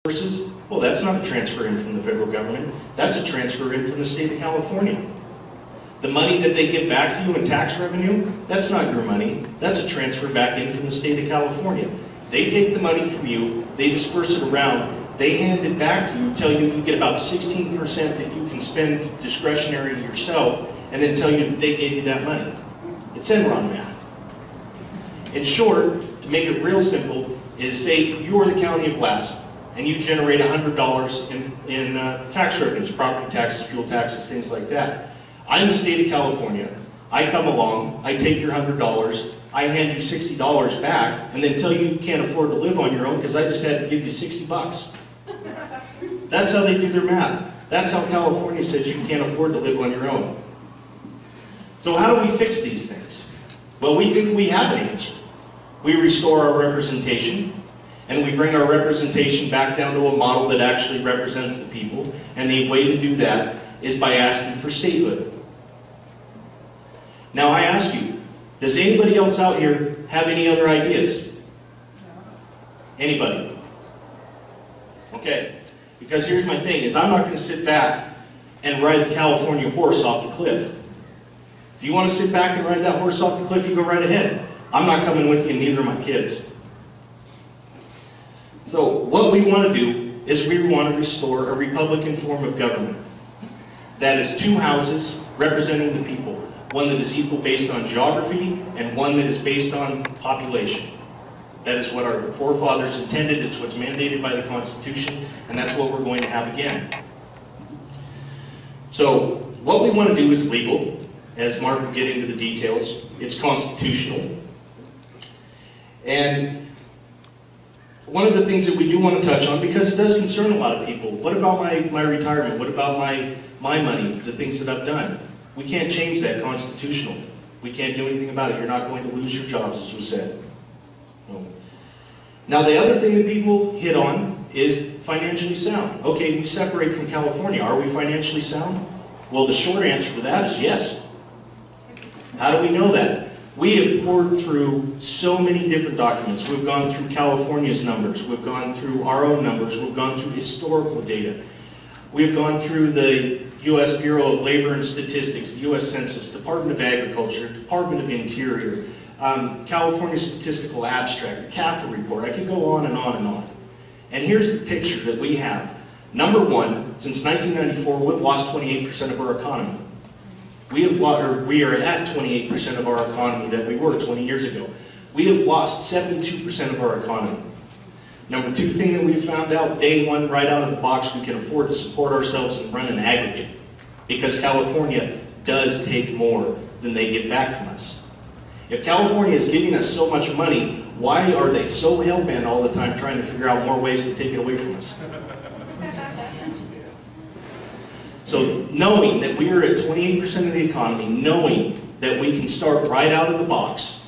resources. Well, that's not a transfer in from the federal government. That's a transfer in from the state of California. The money that they give back to you in tax revenue, that's not your money. That's a transfer back in from the state of California. They take the money from you, they disperse it around, they hand it back to you, tell you you get about 16% that you can spend discretionary yourself, and then tell you that they gave you that money. It's Enron math. In short, to make it real simple, is say you are the county of Lassen, and you generate $100 in tax revenues, property taxes, fuel taxes, things like that. I'm the state of California. I come along, I take your $100, I hand you $60 back, and then tell you you can't afford to live on your own because I just had to give you 60 bucks. That's how they do their math. That's how California says you can't afford to live on your own. So how do we fix these things? Well, we think we have an answer. We restore our representation, and we bring our representation back down to a model that actually represents the people, and the way to do that is by asking for statehood. Now I ask you, does anybody else out here have any other ideas? Anybody? Okay, because here's my thing, is I'm not going to sit back and ride the California horse off the cliff. If you want to sit back and ride that horse off the cliff, you go right ahead. I'm not coming with you, and neither are my kids. So what we want to do is we want to restore a Republican form of government that is two houses representing the people. One that is equal based on geography and one that is based on population. That is what our forefathers intended, it's what's mandated by the Constitution, and that's what we're going to have again. So what we want to do is legal, as Mark will get into the details. It's constitutional. And one of the things that we do want to touch on, because it does concern a lot of people, what about my retirement? What about my money, the things that I've done? We can't change that constitutionally. We can't do anything about it. You're not going to lose your jobs, as was said. No. Now, the other thing that people hit on is financially sound. Okay, we separate from California. Are we financially sound? Well, the short answer to that is yes. How do we know that? We have poured through so many different documents. We've gone through California's numbers. We've gone through our own numbers. We've gone through historical data. We've gone through the U.S. Bureau of Labor and Statistics, the U.S. Census, Department of Agriculture, Department of Interior, California Statistical Abstract, the CAFR report. I could go on and on and on. And here's the picture that we have. Number one, since 1994, we've lost 28% of our economy. We are at 28% of our economy that we were 20 years ago. We have lost 72% of our economy. Number two thing that we found out, day one, right out of the box, we can afford to support ourselves and run an aggregate. Because California does take more than they get back from us. If California is giving us so much money, why are they so hell-bent all the time trying to figure out more ways to take it away from us? So knowing that we are at 28% of the economy, knowing that we can start right out of the box,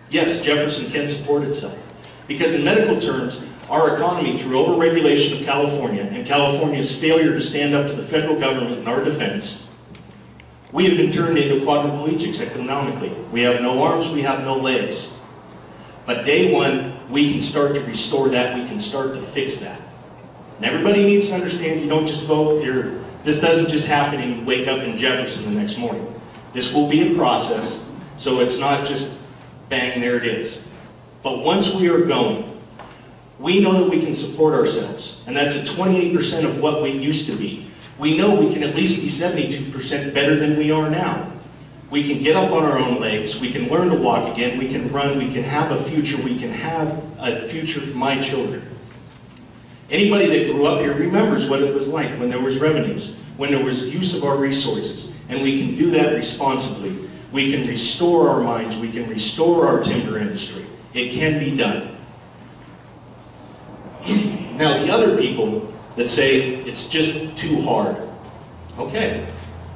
yes, Jefferson can support itself. Because in medical terms, our economy, through overregulation of California and California's failure to stand up to the federal government in our defense, we have been turned into quadriplegics economically. We have no arms, we have no legs. But day one, we can start to restore that, we can start to fix that. And everybody needs to understand, you don't just vote, this doesn't just happen and you wake up in Jefferson the next morning. This will be a process, so it's not just bang, there it is. But once we are going, we know that we can support ourselves, and that's at 28% of what we used to be. We know we can at least be 72% better than we are now. We can get up on our own legs, we can learn to walk again, we can run, we can have a future, we can have a future for my children. Anybody that grew up here remembers what it was like when there was revenues, when there was use of our resources, and we can do that responsibly. We can restore our mines, we can restore our timber industry. It can be done. Now the other people that say it's just too hard. Okay,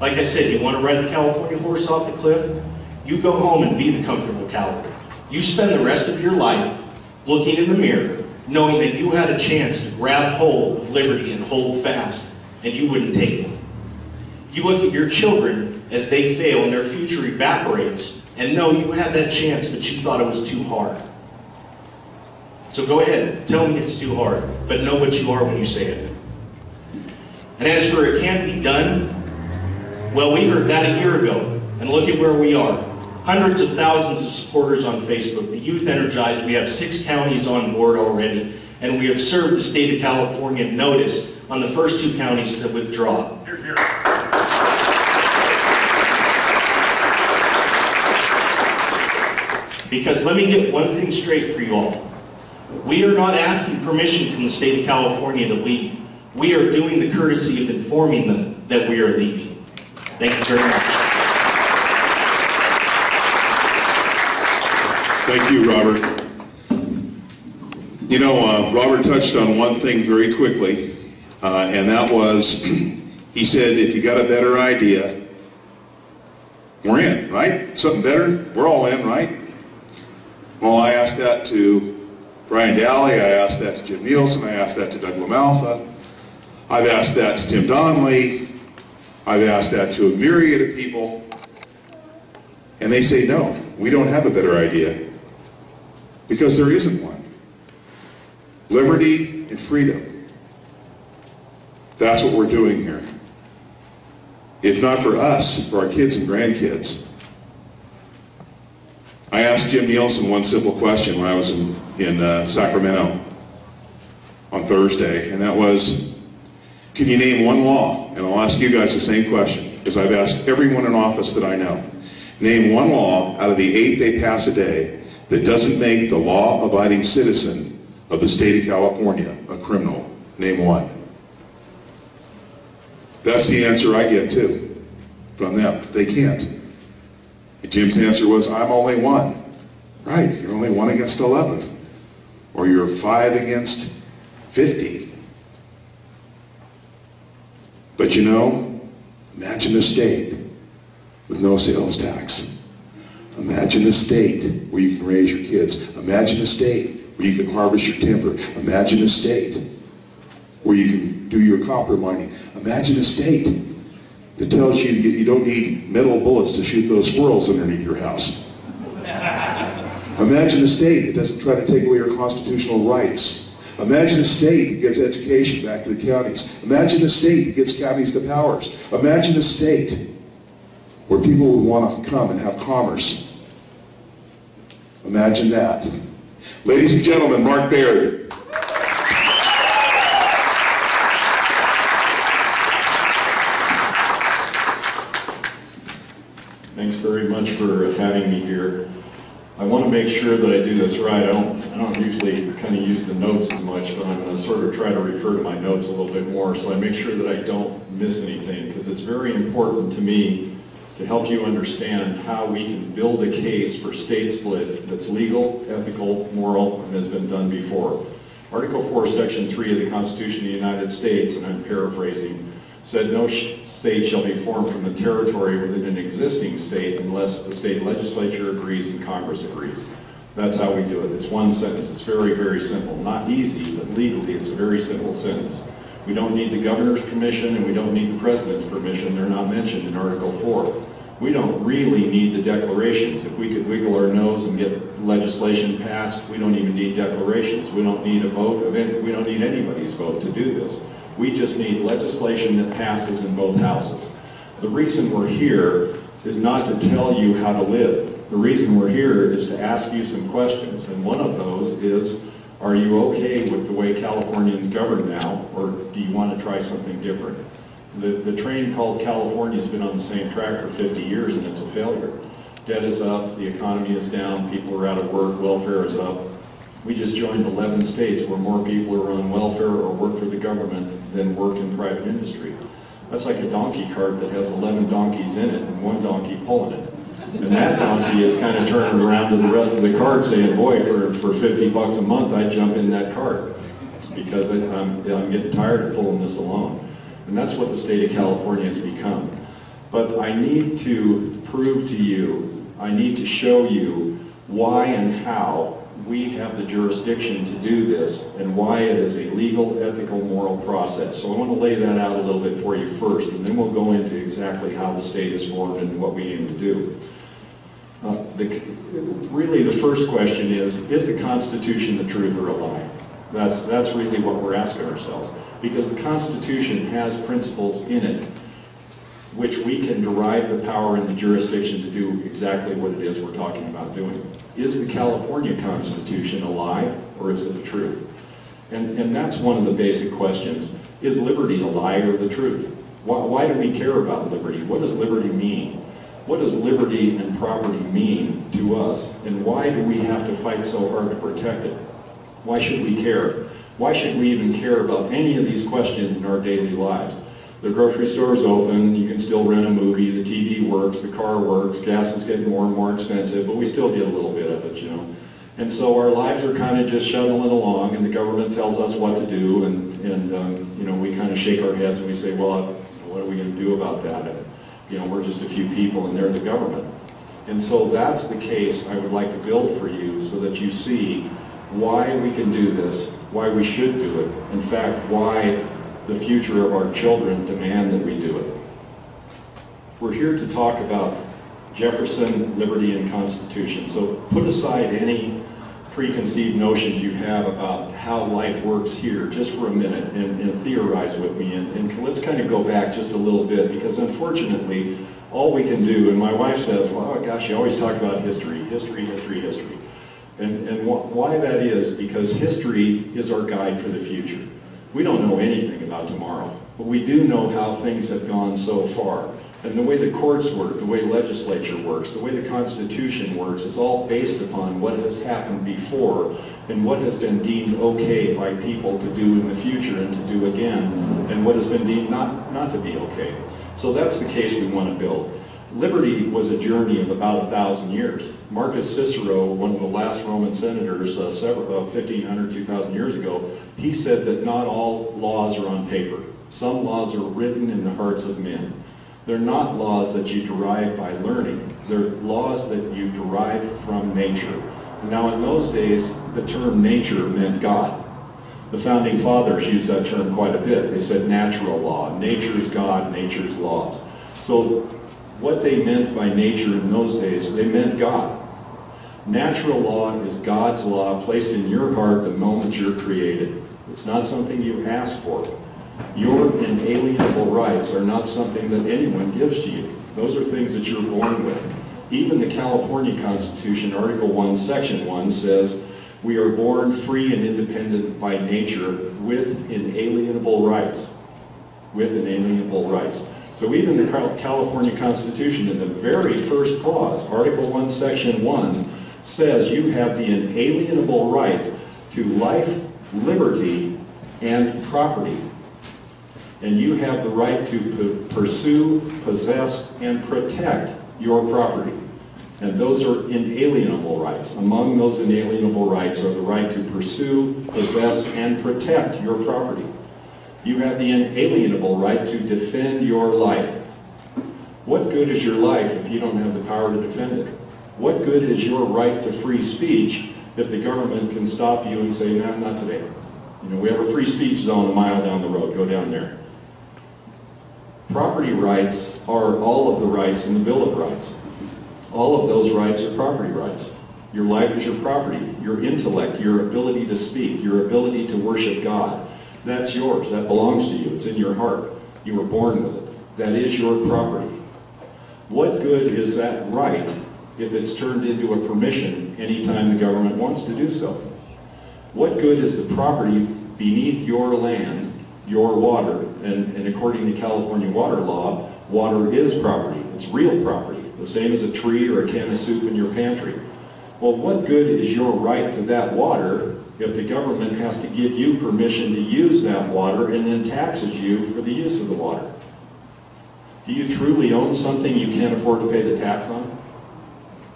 like I said, you want to ride the California horse off the cliff? You go home and be the comfortable coward. You spend the rest of your life looking in the mirror, knowing that you had a chance to grab hold of liberty and hold fast, and you wouldn't take it. You look at your children as they fail and their future evaporates, and know you had that chance, but you thought it was too hard. So go ahead, tell me it's too hard, but know what you are when you say it. And as for it can't be done, well, we heard that a year ago, and look at where we are. Hundreds of thousands of supporters on Facebook, the youth energized, we have 6 counties on board already, and we have served the state of California notice on the first 2 counties to withdraw. Hear, hear. Because let me get one thing straight for you all. We are not asking permission from the state of California to leave. We are doing the courtesy of informing them that we are leaving. Thank you very much. Thank you, Robert. You know, Robert touched on one thing very quickly, and that was, he said, if you got a better idea, we're in, right? Something better? We're all in, right? Well, I asked that to Brian Daly, I asked that to Jim Nielsen, I asked that to Doug LaMalfa, I've asked that to Tim Donnelly, I've asked that to a myriad of people, and they say no, we don't have a better idea, because there isn't one. Liberty and freedom. That's what we're doing here. If not for us, for our kids and grandkids. I asked Jim Nielsen one simple question when I was in Sacramento on Thursday, and that was, can you name one law? And I'll ask you guys the same question, because I've asked everyone in office that I know. Name one law out of the 8 they pass a day that doesn't make the law-abiding citizen of the state of California a criminal. Name one. That's the answer I get too from them. They can't. And Jim's answer was, I'm only one. Right, you're only 1 against 11. Or you're 5 against 50. But you know, imagine a state with no sales tax. Imagine a state where you can raise your kids. Imagine a state where you can harvest your timber. Imagine a state where you can do your copper mining. Imagine a state that tells you you don't need metal bullets to shoot those squirrels underneath your house. Imagine a state that doesn't try to take away your constitutional rights. Imagine a state that gets education back to the counties. Imagine a state that gets counties the powers. Imagine a state where people would want to come and have commerce. Imagine that. Ladies and gentlemen, Mark Baird. Thanks very much for having me here. I want to make sure that I do this right. I don't usually kind of use the notes as much, but I'm going to sort of try to refer to my notes a little bit more so I make sure that I don't miss anything, because it's very important to me to help you understand how we can build a case for state split that's legal, ethical, moral, and has been done before. Article 4, Section 3 of the Constitution of the United States, and I'm paraphrasing, said no state shall be formed from the territory within an existing state unless the state legislature agrees and Congress agrees. That's how we do it. It's one sentence. It's very, very simple. Not easy, but legally it's a very simple sentence. We don't need the governor's permission and we don't need the president's permission. They're not mentioned in Article 4. We don't really need the declarations. If we could wiggle our nose and get legislation passed, we don't even need declarations. We don't need a vote of any, we don't need anybody's vote to do this. We just need legislation that passes in both houses. The reason we're here is not to tell you how to live. The reason we're here is to ask you some questions, and one of those is, are you okay with the way Californians govern now, or do you want to try something different? The train called California has been on the same track for 50 years and it's a failure. Debt is up, the economy is down, people are out of work, welfare is up. We just joined 11 states where more people are on welfare or work for the government than work in private industry. That's like a donkey cart that has 11 donkeys in it and 1 donkey pulling it. And that donkey is kind of turning around to the rest of the cart saying, boy, for 50 bucks a month, I'd jump in that cart because I'm getting tired of pulling this alone. And that's what the state of California has become. But I need to prove to you, I need to show you why and how we have the jurisdiction to do this and why it is a legal, ethical, moral process. So I want to lay that out a little bit for you first, and then we'll go into exactly how the state is formed and what we aim to do. really the first question is the Constitution the truth or a lie? That's really what we're asking ourselves. Because the Constitution has principles in it which we can derive the power and the jurisdiction to do exactly what it is we're talking about doing. Is the California Constitution a lie, or is it the truth? And that's one of the basic questions. Is liberty a lie or the truth? Why do we care about liberty? What does liberty mean? What does liberty and property mean to us? And why do we have to fight so hard to protect it? Why should we care? Why should we even care about any of these questions in our daily lives? The grocery store's open, you can still rent a movie, the TV works, the car works, gas is getting more and more expensive, but we still get a little bit of it, you know. And so our lives are kind of just shuttling along, and the government tells us what to do, and you know, we kind of shake our heads and we say, well, what are we going to do about that? And, you know, we're just a few people and they're the government. And so that's the case I would like to build for you so that you see why we can do this, why we should do it, in fact, why the future of our children demand that we do it. We're here to talk about Jefferson, liberty, and Constitution. So put aside any preconceived notions you have about how life works here just for a minute and theorize with me. And let's kind of go back just a little bit, because unfortunately, all we can do, and my wife says, well, gosh, you always talk about history, history, history, history. And why that is, because history is our guide for the future. We don't know anything about tomorrow, but we do know how things have gone so far. And the way the courts work, the way legislature works, the way the Constitution works is all based upon what has happened before and what has been deemed okay by people to do in the future and to do again, and what has been deemed not to be okay. So that's the case we want to build. Liberty was a journey of about 1,000 years. Marcus Cicero, one of the last Roman senators, 1,500, 2,000 years ago, he said that not all laws are on paper. Some laws are written in the hearts of men. They're not laws that you derive by learning. They're laws that you derive from nature. Now in those days, the term nature meant God. The founding fathers used that term quite a bit. They said natural law. Nature's God, nature's laws. So what they meant by nature in those days, they meant God. Natural law is God's law placed in your heart the moment you're created. It's not something you ask for. Your inalienable rights are not something that anyone gives to you. Those are things that you're born with. Even the California Constitution, Article 1, Section 1 says, we are born free and independent by nature with inalienable rights. With inalienable rights. So even the California Constitution, in the very first clause, Article 1, Section 1, says you have the inalienable right to life, liberty, and property. And you have the right to pursue, possess, and protect your property. And those are inalienable rights. Among those inalienable rights are the right to pursue, possess, and protect your property. You have the inalienable right to defend your life. What good is your life if you don't have the power to defend it? What good is your right to free speech if the government can stop you and say, no, not today. You know, we have a free speech zone a mile down the road, go down there. Property rights are all of the rights in the Bill of Rights. All of those rights are property rights. Your life is your property, your intellect, your ability to speak, your ability to worship God. That's yours, that belongs to you, it's in your heart. You were born with it. That is your property. What good is that right if it's turned into a permission anytime the government wants to do so? What good is the property beneath your land, your water, and according to California water law, water is property. It's real property, the same as a tree or a can of soup in your pantry. Well, what good is your right to that water if the government has to give you permission to use that water and then taxes you for the use of the water? Do you truly own something you can't afford to pay the tax on?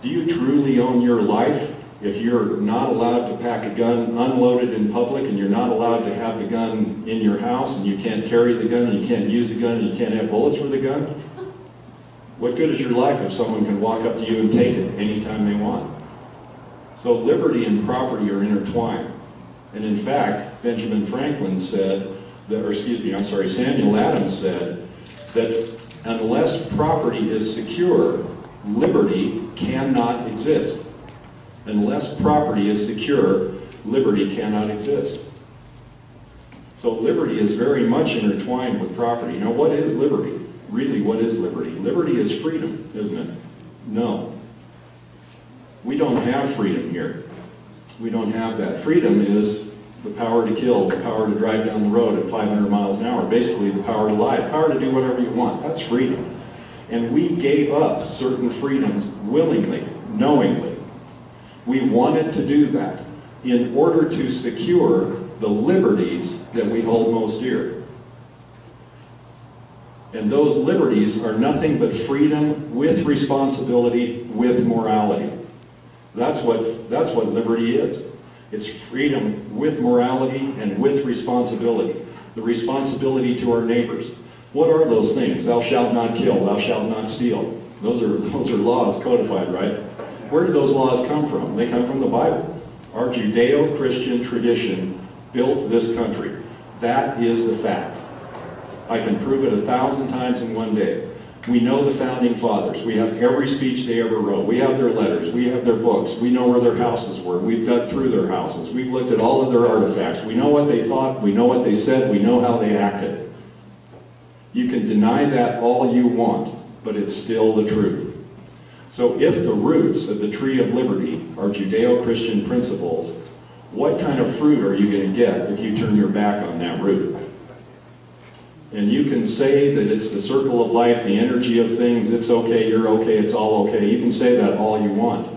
Do you truly own your life if you're not allowed to pack a gun unloaded in public, and you're not allowed to have the gun in your house, and you can't carry the gun, and you can't use the gun, and you can't have bullets for the gun? What good is your life if someone can walk up to you and take it anytime they want? So liberty and property are intertwined. And in fact, Benjamin Franklin said, Samuel Adams said that unless property is secure, liberty cannot exist. Unless property is secure, liberty cannot exist. So liberty is very much intertwined with property. Now, what is liberty? Really, what is liberty? Liberty is freedom, isn't it? No. We don't have freedom here. We don't have that. Freedom is the power to kill, the power to drive down the road at 500 miles an hour, basically the power to lie, the power to do whatever you want. That's freedom. And we gave up certain freedoms willingly, knowingly. We wanted to do that in order to secure the liberties that we hold most dear. And those liberties are nothing but freedom with responsibility, with morality. That's what liberty is. It's freedom with morality and with responsibility. The responsibility to our neighbors. What are those things? Thou shalt not kill, thou shalt not steal. Those are laws codified, right? Where do those laws come from? They come from the Bible. Our Judeo-Christian tradition built this country. That is the fact. I can prove it 1,000 times in one day. We know the founding fathers. We have every speech they ever wrote. We have their letters. We have their books. We know where their houses were. We've dug through their houses. We've looked at all of their artifacts. We know what they thought. We know what they said. We know how they acted. You can deny that all you want, but it's still the truth. So if the roots of the tree of liberty are Judeo-Christian principles, what kind of fruit are you going to get if you turn your back on that root? And you can say that it's the circle of life, the energy of things, it's okay, you're okay, it's all okay. You can say that all you want.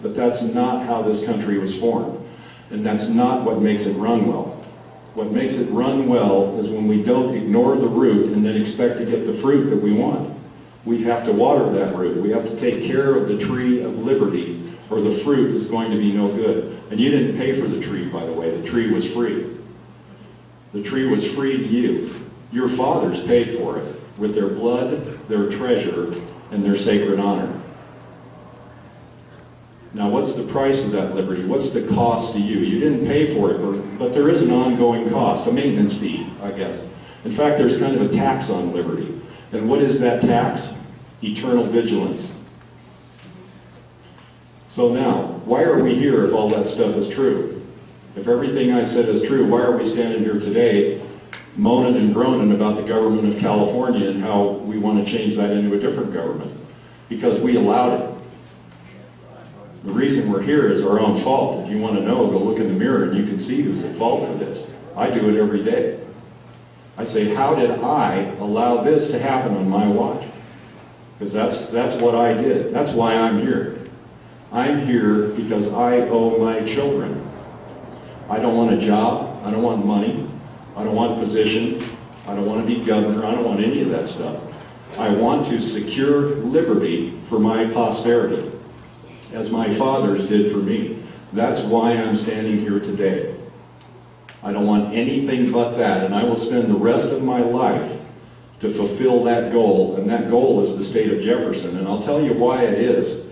But that's not how this country was formed. And that's not what makes it run well. What makes it run well is when we don't ignore the root and then expect to get the fruit that we want. We have to water that root. We have to take care of the tree of liberty, or the fruit is going to be no good. And you didn't pay for the tree, by the way. The tree was free. The tree was free to you. Your fathers paid for it with their blood, their treasure, and their sacred honor. Now, what's the price of that liberty? What's the cost to you? You didn't pay for it, but there is an ongoing cost, a maintenance fee, I guess. In fact, there's kind of a tax on liberty. And what is that tax? Eternal vigilance. So now, why are we here if all that stuff is true? If everything I said is true, why are we standing here today moaning and groaning about the government of California and how we want to change that into a different government? Because we allowed it. The reason we're here is our own fault. If you want to know, go look in the mirror and you can see who's at fault for this. I do it every day. I say, how did I allow this to happen on my watch? Because that's what I did. That's why I'm here. I'm here because I owe my children. I don't want a job. I don't want money. I don't want a position. I don't want to be governor. I don't want any of that stuff. I want to secure liberty for my posterity, as my fathers did for me. That's why I'm standing here today. I don't want anything but that, and I will spend the rest of my life to fulfill that goal, and that goal is the state of Jefferson. And I'll tell you why it is.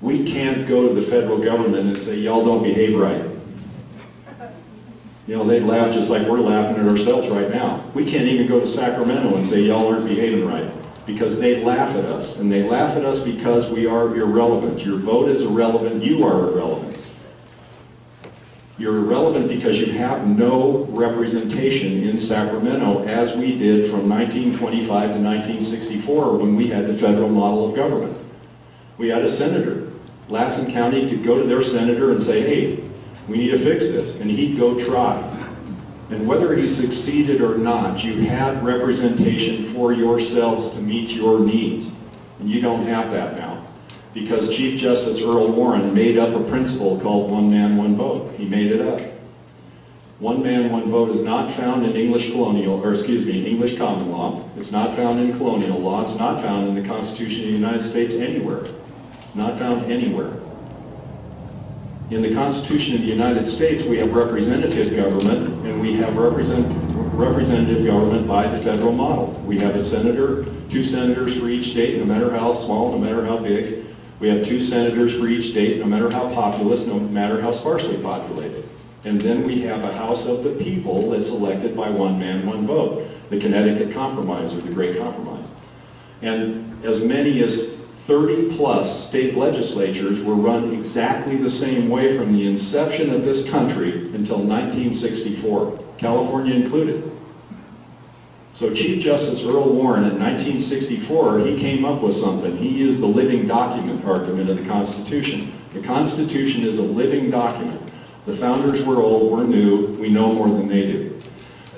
We can't go to the federal government and say, y'all don't behave right. You know, they'd laugh just like we're laughing at ourselves right now. We can't even go to Sacramento and say, y'all aren't behaving right, because they laugh at us. And they laugh at us because we are irrelevant. Your vote is irrelevant. You are irrelevant. You're irrelevant because you have no representation in Sacramento, as we did from 1925 to 1964 when we had the federal model of government. We had a senator. Lassen County could go to their senator and say, hey, we need to fix this, and he'd go try. And whether he succeeded or not, you had representation for yourselves to meet your needs. And you don't have that now, because Chief Justice Earl Warren made up a principle called one man, one vote. He made it up. One man, one vote is not found in English common law. It's not found in colonial law. It's not found in the Constitution of the United States anywhere. It's not found anywhere. In the Constitution of the United States, we have representative government, and we have representative government by the federal model. We have a senator, 2 senators for each state, no matter how small, no matter how big. We have 2 senators for each state, no matter how populous, no matter how sparsely populated. And then we have a House of the People that's elected by one man, one vote, the Connecticut Compromise, or the Great Compromise. And as many as 30-plus state legislatures were run exactly the same way from the inception of this country until 1964, California included. So Chief Justice Earl Warren in 1964, he came up with something. He used the living document argument of the Constitution. The Constitution is a living document. The founders were old, we're new, we know more than they do.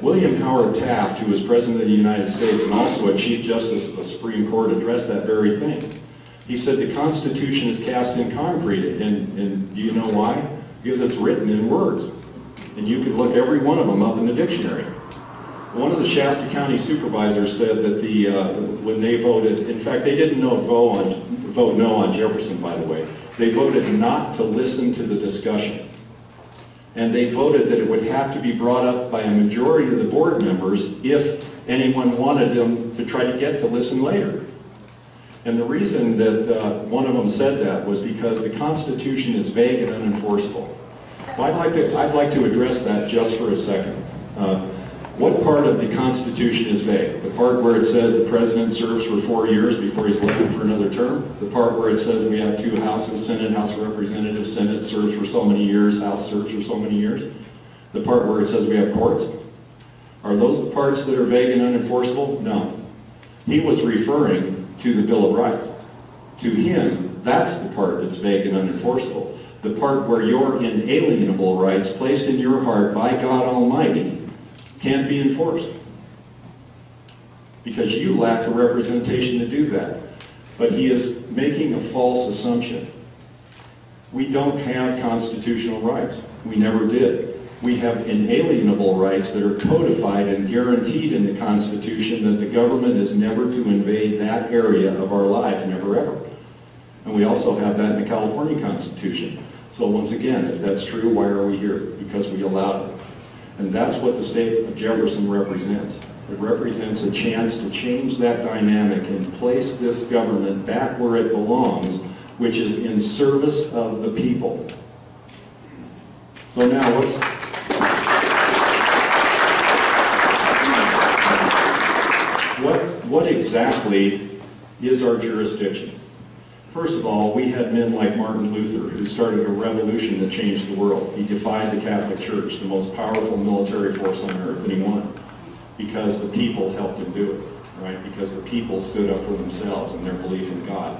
William Howard Taft, who was President of the United States and also a Chief Justice of the Supreme Court, addressed that very thing. He said the Constitution is cast in concrete, and do you know why? Because it's written in words. And you can look every one of them up in the dictionary. One of the Shasta County supervisors said that when they voted, in fact, they didn't vote no on Jefferson, by the way. They voted not to listen to the discussion. And they voted that it would have to be brought up by a majority of the board members if anyone wanted them to try to get to listen later. And the reason that one of them said that was because the Constitution is vague and unenforceable. Well, I'd like to address that just for a second. What part of the Constitution is vague? The part where it says the president serves for 4 years before he's elected for another term? The part where it says we have two houses, Senate, House of Representatives, Senate serves for so many years, House serves for so many years? The part where it says we have courts? Are those the parts that are vague and unenforceable? No. He was referring to the Bill of Rights. To him, that's the part that's vague and unenforceable. The part where your inalienable rights placed in your heart by God Almighty can't be enforced because you lack the representation to do that. But he is making a false assumption. We don't have constitutional rights. We never did. We have inalienable rights that are codified and guaranteed in the Constitution that the government is never to invade that area of our lives, never ever. And we also have that in the California Constitution. So once again, if that's true, why are we here? Because we allowed it. And that's what the state of Jefferson represents. It represents a chance to change that dynamic and place this government back where it belongs, which is in service of the people. So now what exactly is our jurisdiction? First of all, we had men like Martin Luther who started a revolution that changed the world. He defied the Catholic Church, the most powerful military force on earth, and he won because the people helped him do it, right? Because the people stood up for themselves and their belief in God.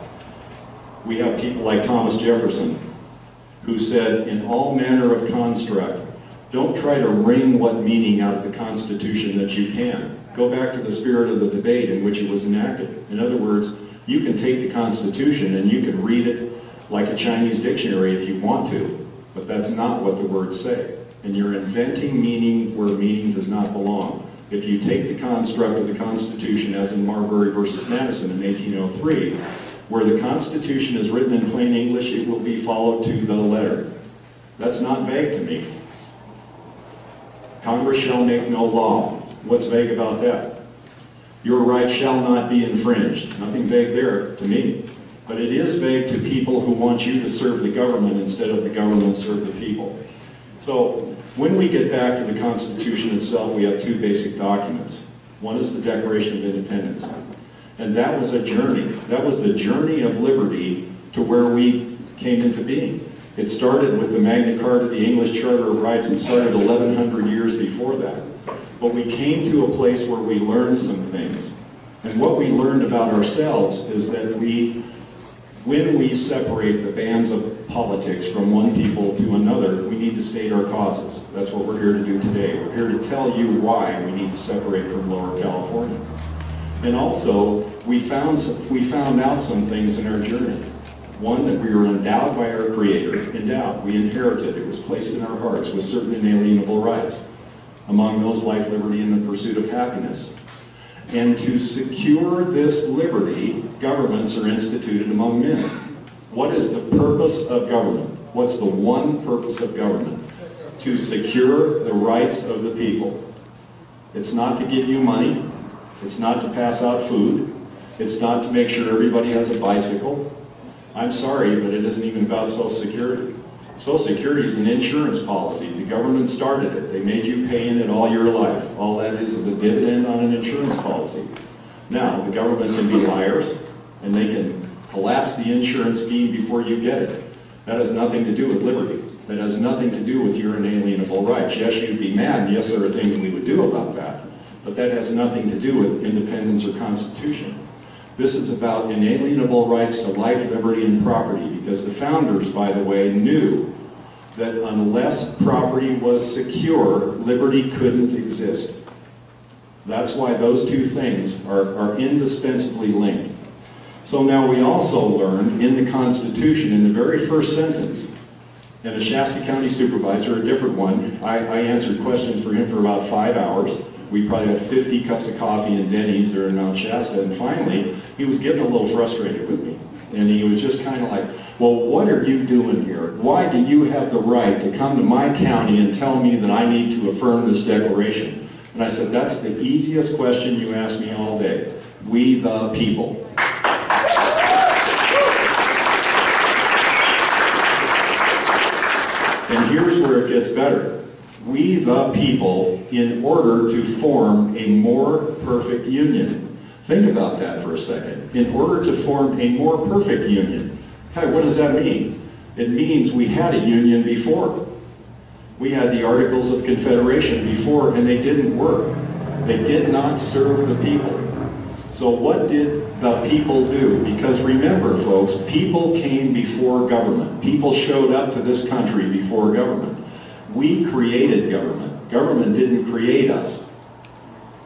We have people like Thomas Jefferson who said, in all manner of construct, don't try to wring what meaning out of the Constitution that you can. Go back to the spirit of the debate in which it was enacted. In other words, you can take the Constitution and you can read it like a Chinese dictionary if you want to, but that's not what the words say. And you're inventing meaning where meaning does not belong. If you take the construct of the Constitution, as in Marbury versus Madison in 1803, where the Constitution is written in plain English, it will be followed to the letter. That's not vague to me. Congress shall make no law. What's vague about that? Your rights shall not be infringed. Nothing vague there to me. But it is vague to people who want you to serve the government instead of the government serve the people. So when we get back to the Constitution itself, we have two basic documents. One is the Declaration of Independence. And that was a journey. That was the journey of liberty to where we came into being. It started with the Magna Carta, the English Charter of Rights, and started 1,100 years before that. But we came to a place where we learned some things. And what we learned about ourselves is that when we separate the bands of politics from one people to another, we need to state our causes. That's what we're here to do today. We're here to tell you why we need to separate from Lower California. And also, we found out some things in our journey. One, that we were endowed by our Creator. Endowed. We inherited. It was placed in our hearts with certain inalienable rights. Among those, life, liberty, and the pursuit of happiness. And to secure this liberty, governments are instituted among men. What is the purpose of government? What's the one purpose of government? To secure the rights of the people. It's not to give you money. It's not to pass out food. It's not to make sure everybody has a bicycle. I'm sorry, but it isn't even about Social Security. Social Security is an insurance policy. The government started it. They made you pay in it all your life. All that is a dividend on an insurance policy. Now, the government can be liars, and they can Collapse the insurance scheme before you get it. That has nothing to do with liberty. That has nothing to do with your inalienable rights. Yes, you'd be mad. Yes, there are things we would do about that. But that has nothing to do with independence or constitution. This is about inalienable rights to life, liberty, and property, because the founders, by the way, knew that unless property was secure, liberty couldn't exist. That's why those two things are indispensably linked. So now we also learn in the Constitution, in the very first sentence, and a Shasta County supervisor, a different one, I answered questions for him for about 5 hours. We probably had 50 cups of coffee in Denny's there in Mount Shasta, and finally, he was getting a little frustrated with me. And he was just kind of like, well, what are you doing here? Why do you have the right to come to my county and tell me that I need to affirm this declaration? And I said, that's the easiest question you ask me all day. We the people. And here's where it gets better. We the people, in order to form a more perfect union. Think about that for a second. In order to form a more perfect union. Hey, what does that mean? It means we had a union before. We had the Articles of Confederation before, and they didn't work. They did not serve the people. So what did the people do? Because remember, folks, people came before government. People showed up to this country before government. We created government. Government didn't create us.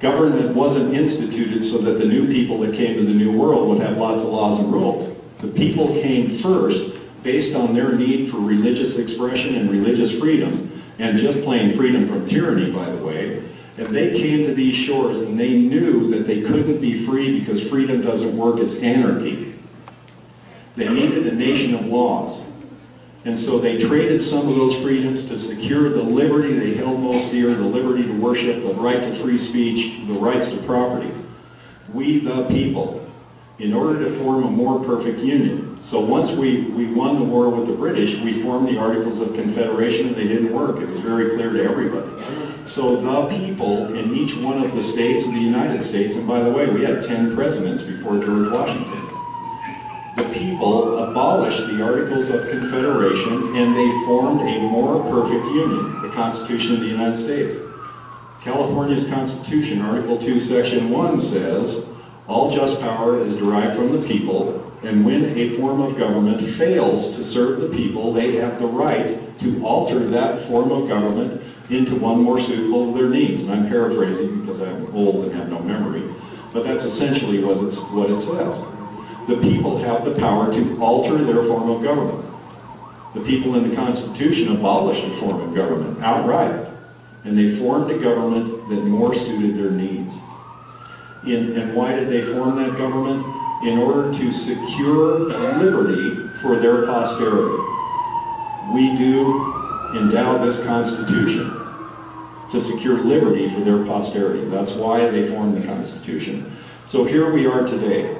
Government wasn't instituted so that the new people that came to the new world would have lots of laws and rules. The people came first based on their need for religious expression and religious freedom, and just plain freedom from tyranny, by the way. And they came to these shores and they knew that they couldn't be free because freedom doesn't work, it's anarchy. They needed a nation of laws. And so they traded some of those freedoms to secure the liberty they held most dear, the liberty to worship, the right to free speech, the rights to property. We the people, in order to form a more perfect union. So once we won the war with the British, we formed the Articles of Confederation, and they didn't work. It was very clear to everybody. So the people in each one of the states of the United States, and by the way, we had 10 presidents before George Washington. The people abolished the Articles of Confederation, and they formed a more perfect union, the Constitution of the United States. California's Constitution, Article 2, Section 1 says, all just power is derived from the people, and when a form of government fails to serve the people, they have the right to alter that form of government into one more suitable to their needs. And I'm paraphrasing because I'm old and have no memory, but that's essentially what it says. The people have the power to alter their form of government. The people in the Constitution abolished a form of government outright, and they formed a government that more suited their needs. And why did they form that government? In order to secure liberty for their posterity. We do endow this Constitution to secure liberty for their posterity. That's why they formed the Constitution. So here we are today.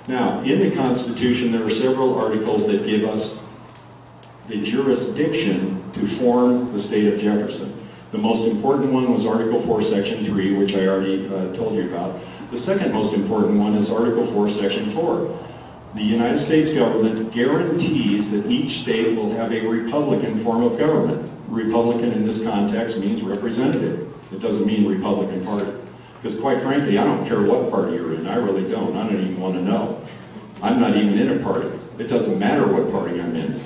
Now, in the Constitution, there are several articles that give us the jurisdiction to form the state of Jefferson. The most important one was Article 4, Section 3, which I already told you about. The second most important one is Article 4, Section 4. The United States government guarantees that each state will have a Republican form of government. Republican in this context means representative. It doesn't mean Republican Party. Because quite frankly, I don't care what party you're in. I really don't. I don't even want to know. I'm not even in a party. It doesn't matter what party I'm in.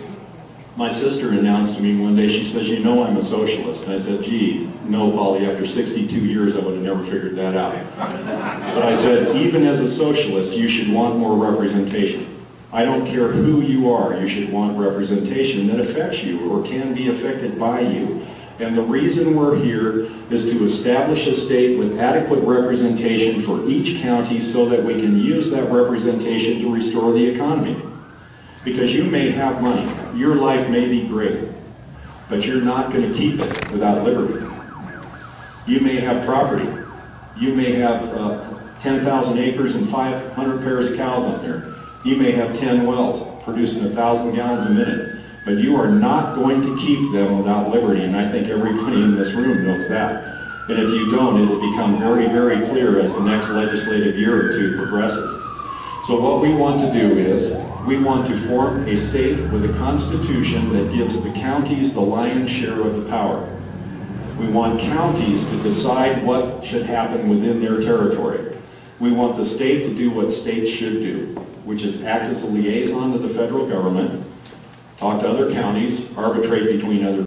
My sister announced to me one day, she says, you know I'm a socialist. And I said, gee, no, Polly, after 62 years I would have never figured that out. But I said, even as a socialist, you should want more representation. I don't care who you are, you should want representation that affects you or can be affected by you. And the reason we're here is to establish a state with adequate representation for each county so that we can use that representation to restore the economy. Because you may have money, your life may be great, but you're not going to keep it without liberty. You may have property. You may have 10,000 acres and 500 pairs of cows on there. You may have 10 wells producing 1,000 gallons a minute, but you are not going to keep them without liberty, and I think everybody in this room knows that. And if you don't, it will become very, very clear as the next legislative year or two progresses. So what we want to do is, We want to form a state with a constitution that gives the counties the lion's share of the power. We want counties to decide what should happen within their territory. We want the state to do what states should do, which is act as a liaison to the federal government, talk to other counties, arbitrate between other